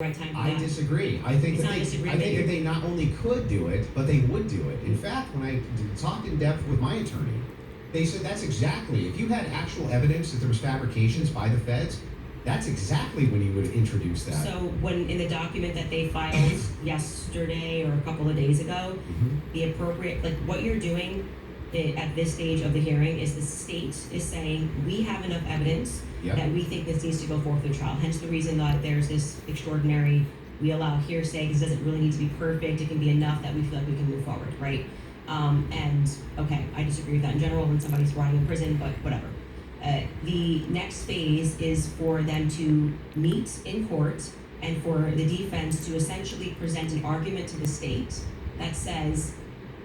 right time for I that. disagree. I think It's that not they, disagreement. I think that they not only could do it, but they would do it. In fact, when I talked in depth with my attorney, they said that's exactly, if you had actual evidence that there was fabrications by the feds, that's exactly when you would introduce that. So when in the document that they filed yesterday or a couple of days ago, the appropriate, like what you're doing at this stage of the hearing is the state is saying, we have enough evidence Yep. that we think this needs to go forward for the trial. Hence the reason that there's this extraordinary, we allow hearsay because it doesn't really need to be perfect. It can be enough that we feel like we can move forward, right? And okay, I disagree with that in general when somebody's rotting in prison, but whatever. The next phase is for them to meet in court and for the defense to essentially present an argument to the state that says,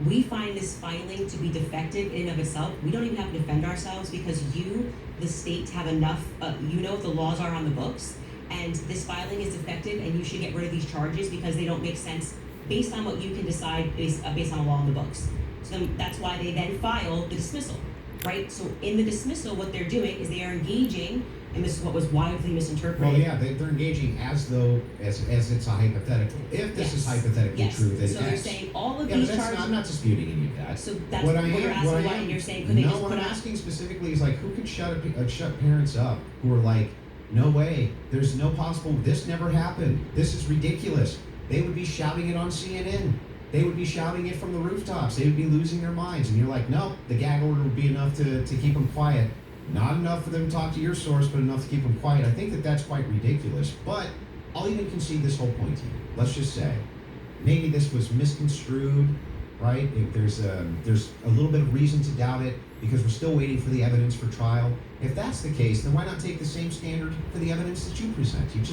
we find this filing to be defective in and of itself. We don't even have to defend ourselves because you, the state, have enough, you know what the laws are on the books, and this filing is defective and you should get rid of these charges because they don't make sense based on what you can decide based on a law on the books. So then that's why they then file the dismissal, right? So in the dismissal, what they're doing is they are engaging, and this is what was widely misinterpreted. Well, yeah, they're engaging as though, as it's a hypothetical. If this is hypothetically true, then so you're X. saying all of Yeah, these but charges. I'm not disputing any of that. So that's what you're asking why, and you're saying could they just what put I'm out? asking specifically is like, who could shut parents up who are like, no way, there's no possible, this never happened, this is ridiculous. They would be shouting it on CNN. They would be shouting it from the rooftops. They would be losing their minds. And you're like, no, the gag order would be enough to keep them quiet. Not enough for them to talk to your source, but enough to keep them quiet. I think that that's quite ridiculous. But I'll even concede this whole point to you. Let's just say, maybe this was misconstrued, right? If there's a little bit of reason to doubt it because we're still waiting for the evidence for trial. If that's the case, then why not take the same standard for the evidence that you present? You just